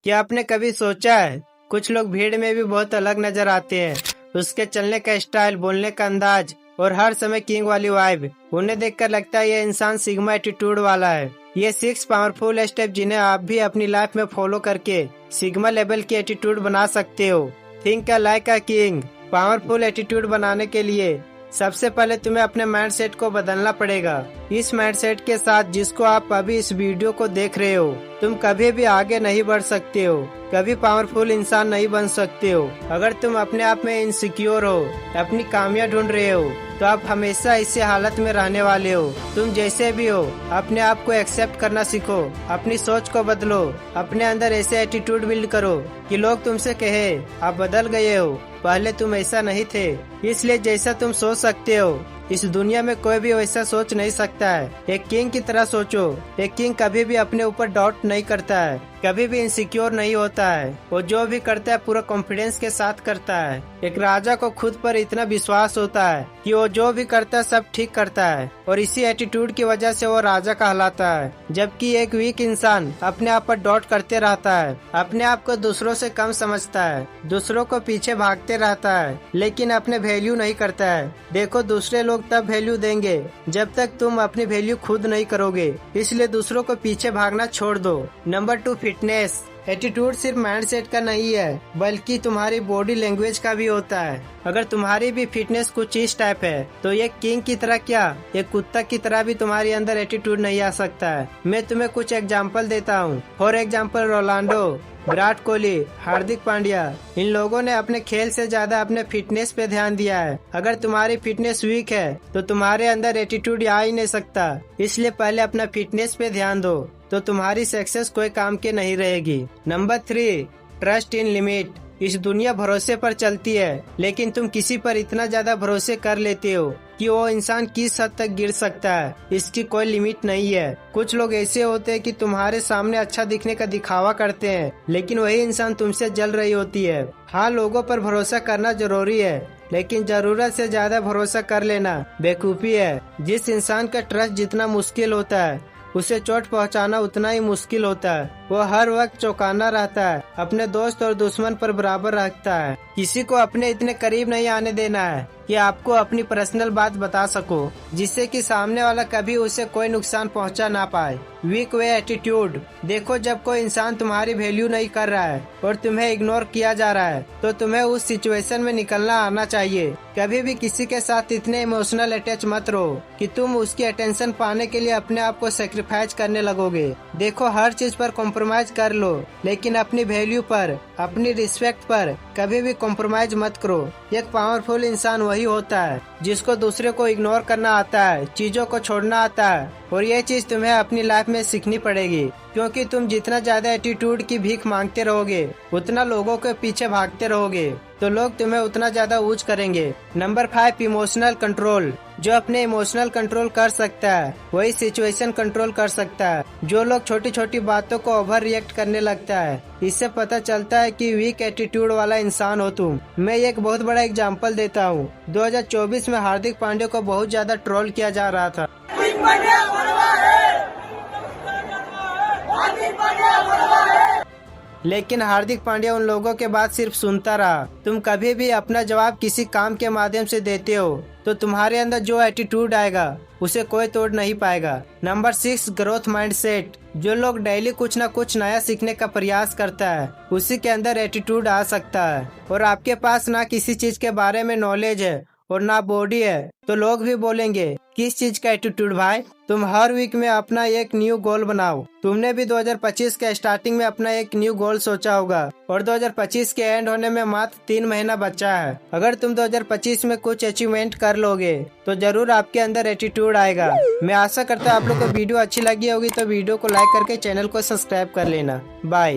क्या आपने कभी सोचा है, कुछ लोग भीड़ में भी बहुत अलग नजर आते हैं। उसके चलने का स्टाइल, बोलने का अंदाज और हर समय किंग वाली वाइब, उन्हें देखकर लगता है ये इंसान सिग्मा एटीट्यूड वाला है। ये 6 पावरफुल स्टेप जिन्हें आप भी अपनी लाइफ में फॉलो करके सिग्मा लेवल की एटीट्यूड बना सकते हो। Think like a king. Powerful attitude बनाने के लिए सबसे पहले तुम्हें अपने माइंडसेट को बदलना पड़ेगा। इस माइंडसेट के साथ जिसको आप अभी इस वीडियो को देख रहे हो, तुम कभी भी आगे नहीं बढ़ सकते हो, कभी पावरफुल इंसान नहीं बन सकते हो। अगर तुम अपने आप में इनसिक्योर हो, अपनी खामियां ढूंढ रहे हो, तो आप हमेशा इसी हालत में रहने वाले हो। तुम जैसे भी हो, अपने आप को एक्सेप्ट करना सीखो, अपनी सोच को बदलो, अपने अंदर ऐसे एटीट्यूड बिल्ड करो कि लोग तुमसे कहे आप बदल गए हो, पहले तुम ऐसा नहीं थे। इसलिए जैसा तुम सोच सकते हो, इस दुनिया में कोई भी वैसा सोच नहीं सकता है। एक किंग की तरह सोचो। एक किंग कभी भी अपने ऊपर डाउट नहीं करता है, कभी भी इनसिक्योर नहीं होता है। वो जो भी करता है पूरा कॉन्फिडेंस के साथ करता है। एक राजा को खुद पर इतना विश्वास होता है कि वो जो भी करता है सब ठीक करता है, और इसी एटीट्यूड की वजह से वो राजा कहलाता है। जबकि एक वीक इंसान अपने आप पर डाउट करते रहता है, अपने आप को दूसरों से कम समझता है, दूसरों को पीछे भागते रहता है, लेकिन अपने वैल्यू नहीं करता है। देखो, दूसरे लोग तब वैल्यू देंगे जब तक तुम अपनी वैल्यू खुद नहीं करोगे, इसलिए दूसरों को पीछे भागना छोड़ दो। Number 2, fitness. एटीट्यूड सिर्फ माइंडसेट का नहीं है, बल्कि तुम्हारी बॉडी लैंग्वेज का भी होता है। अगर तुम्हारी भी फिटनेस कुछ इस टाइप है, तो ये किंग की तरह क्या, एक कुत्ता की तरह भी तुम्हारी अंदर एटीट्यूड नहीं आ सकता है। मैं तुम्हें कुछ एग्जांपल देता हूँ। For example, Ronaldo, Virat Kohli, Hardik Pandya, इन लोगों ने अपने खेल से ज्यादा अपने फिटनेस पे ध्यान दिया है। अगर तुम्हारी फिटनेस वीक है, तो तुम्हारे अंदर एटीट्यूड आ ही नहीं सकता। इसलिए पहले अपना फिटनेस पे ध्यान दो, तो तुम्हारी सक्सेस कोई काम की नहीं रहेगी। Number 3, trust in limit. इस दुनिया भरोसे पर चलती है, लेकिन तुम किसी पर इतना ज्यादा भरोसे कर लेते हो कि वो इंसान किस हद तक गिर सकता है, इसकी कोई लिमिट नहीं है। कुछ लोग ऐसे होते हैं कि तुम्हारे सामने अच्छा दिखने का दिखावा करते हैं, लेकिन वही इंसान तुमसे जल रही होती है। हाँ, लोगों पर भरोसा करना जरूरी है, लेकिन जरूरत से ज्यादा भरोसा कर लेना बेवकूफी है। जिस इंसान का ट्रस्ट जितना मुश्किल होता है, उसे चोट पहुंचाना उतना ही मुश्किल होता है। वो हर वक्त चौकाना रहता है, अपने दोस्त और दुश्मन पर बराबर रखता है। किसी को अपने इतने करीब नहीं आने देना है कि आपको अपनी पर्सनल बात बता सको, जिससे कि सामने वाला कभी उसे कोई नुकसान पहुंचा ना पाए। वीक वे एटीट्यूड। देखो, जब कोई इंसान तुम्हारी वैल्यू नहीं कर रहा है और तुम्हें इग्नोर किया जा रहा है, तो तुम्हें उस सिचुएशन में निकलना आना चाहिए। कभी भी किसी के साथ इतने इमोशनल अटैच मत रहो कि तुम उसकी अटेंशन पाने के लिए अपने आप को सेक्रीफाइस करने लगोगे। देखो, हर चीज पर कॉम्प्रोमाइज कर लो, लेकिन अपनी वैल्यू पर, अपनी रिस्पेक्ट पर कभी भी कॉम्प्रोमाइज मत करो। एक पावरफुल इंसान वही होता है जिसको दूसरे को इग्नोर करना आता है, चीजों को छोड़ना आता है, और ये चीज तुम्हें अपनी लाइफ में सीखनी पड़ेगी। क्योंकि तुम जितना ज्यादा एटीट्यूड की भीख मांगते रहोगे, उतना लोगों के पीछे भागते रहोगे, तो लोग तुम्हें उतना ज्यादा ऊंच करेंगे। Number 5, emotional control. जो अपने इमोशनल कंट्रोल कर सकता है, वही सिचुएशन कंट्रोल कर सकता है। जो लोग छोटी छोटी बातों को ओवर रिएक्ट करने लगता है, इससे पता चलता है कि वीक एटीट्यूड वाला इंसान हो तुम। मैं एक बहुत बड़ा एग्जांपल देता हूँ। 2024 में हार्दिक पांड्या को बहुत ज्यादा ट्रोल किया जा रहा था। लेकिन हार्दिक पांड्या उन लोगों के बात सिर्फ सुनता रहा। तुम कभी भी अपना जवाब किसी काम के माध्यम से देते हो, तो तुम्हारे अंदर जो एटीट्यूड आएगा उसे कोई तोड़ नहीं पाएगा। Number 6, growth mindset. जो लोग डेली कुछ न कुछ नया सीखने का प्रयास करता है, उसी के अंदर एटीट्यूड आ सकता है। और आपके पास ना किसी चीज के बारे में नॉलेज है और ना बॉडी है, तो लोग भी बोलेंगे किस चीज का एटीट्यूड भाई। तुम हर वीक में अपना एक न्यू गोल बनाओ। तुमने भी 2025 के स्टार्टिंग में अपना एक न्यू गोल सोचा होगा, और 2025 के एंड होने में मात्र 3 महीना बचा है। अगर तुम 2025 में कुछ अचीवमेंट कर लोगे, तो जरूर आपके अंदर एटीट्यूड आएगा। मैं आशा करता हूँ आप लोग को वीडियो अच्छी लगी होगी, तो वीडियो को लाइक करके चैनल को सब्सक्राइब कर लेना। बाय।